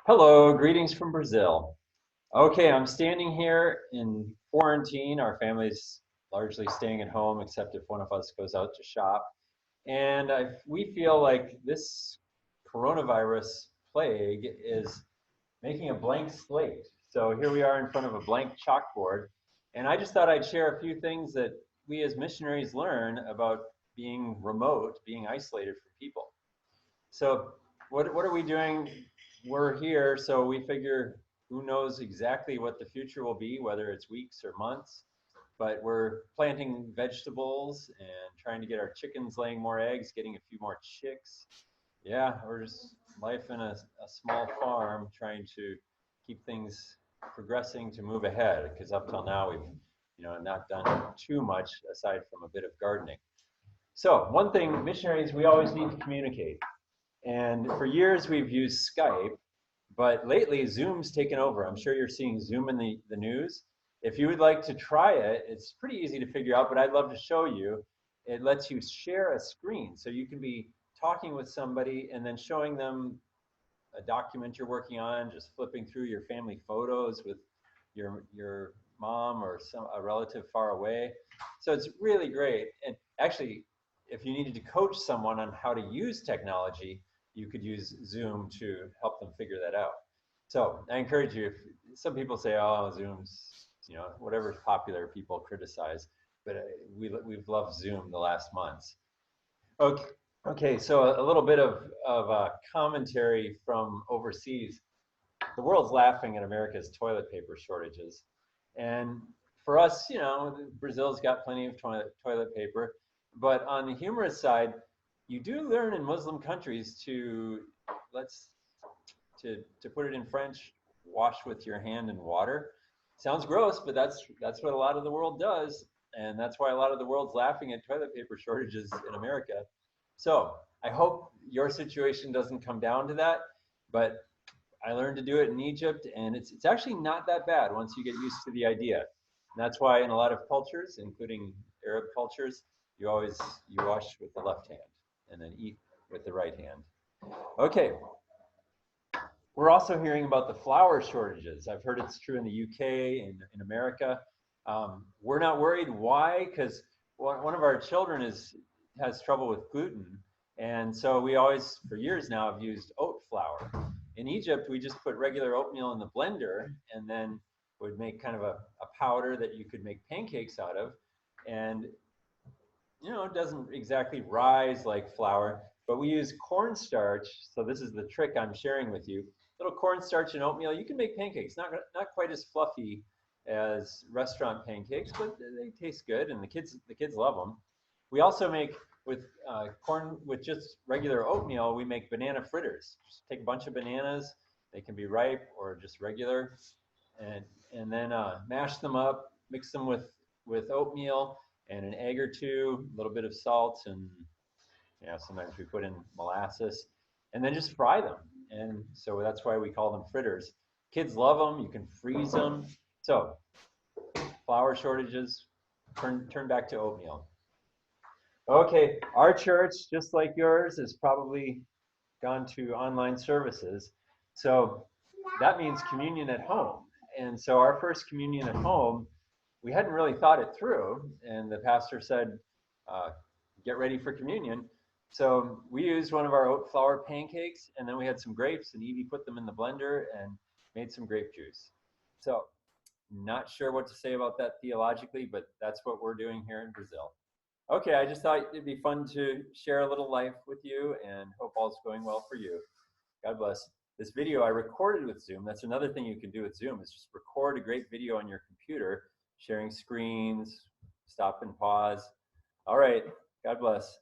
Hello, greetings from Brazil. Okay, I'm standing here in quarantine. Our family's largely staying at home, except if one of us goes out to shop. And we feel like this coronavirus plague is making a blank slate. So here we are in front of a blank chalkboard. And I just thought I'd share a few things that we as missionaries learn about being remote, being isolated from people. So what are we doing? We're here, so we figure who knows exactly what the future will be, whether it's weeks or months. But we're planting vegetables and trying to get our chickens laying more eggs, getting a few more chicks. Yeah, we're just life in a small farm, trying to keep things progressing to move ahead. Because up till now we've, not done too much aside from a bit of gardening. So one thing, missionaries, we always need to communicate. And for years we've used Skype, but lately Zoom's taken over. I'm sure you're seeing Zoom in the news. If you would like to try it, it's pretty easy to figure out, but I'd love to show you. It lets you share a screen. So you can be talking with somebody and then showing them a document you're working on, just flipping through your family photos with your mom or a relative far away. So it's really great. And actually, if you needed to coach someone on how to use technology, you could use Zoom to help them figure that out. So I encourage you, if some people say, oh, Zoom's, whatever's popular, people criticize, but we've loved Zoom the last months. Okay, okay, so a little bit of commentary from overseas. The world's laughing at America's toilet paper shortages. And for us, Brazil's got plenty of toilet paper. But on the humorous side, you do learn in Muslim countries let's to put it in French, wash with your hand in water. Sounds gross, but that's what a lot of the world does, and that's why a lot of the world's laughing at toilet paper shortages in America. So I hope your situation doesn't come down to that, but I learned to do it in Egypt, and it's actually not that bad once you get used to the idea. And that's why in a lot of cultures, including Arab cultures, you wash with the left hand and then eat with the right hand. Okay, we're also hearing about the flour shortages. I've heard it's true in the UK and in America. We're not worried. Why? Because one of our children has trouble with gluten. And so we always, for years now, have used oat flour. In Egypt, we just put regular oatmeal in the blender and then would make kind of a powder that you could make pancakes out of. And, it doesn't exactly rise like flour, but we use cornstarch. So this is the trick I'm sharing with you. Little cornstarch and oatmeal, you can make pancakes. Not quite as fluffy as restaurant pancakes, but they taste good, and the kids love them. We also make with just regular oatmeal. We make banana fritters. Just take a bunch of bananas. They can be ripe or just regular, and then mash them up, mix them with oatmeal and an egg or two, a little bit of salt, and sometimes we put in molasses, and then just fry them. And so that's why we call them fritters. Kids love them. You can freeze them. So flour shortages, turn back to oatmeal. Okay, our church, just like yours, has probably gone to online services. So that means communion at home. And so our first communion at home, we hadn't really thought it through. And the pastor said, get ready for communion. So we used one of our oat flour pancakes, and then we had some grapes, and Evie put them in the blender and made some grape juice. So not sure what to say about that theologically, but that's what we're doing here in Brazil. Okay, I just thought it'd be fun to share a little life with you, and hope all's going well for you. God bless. This video I recorded with Zoom. That's another thing you can do with Zoom, is just record a great video on your computer, sharing screens, stop and pause. All right, God bless.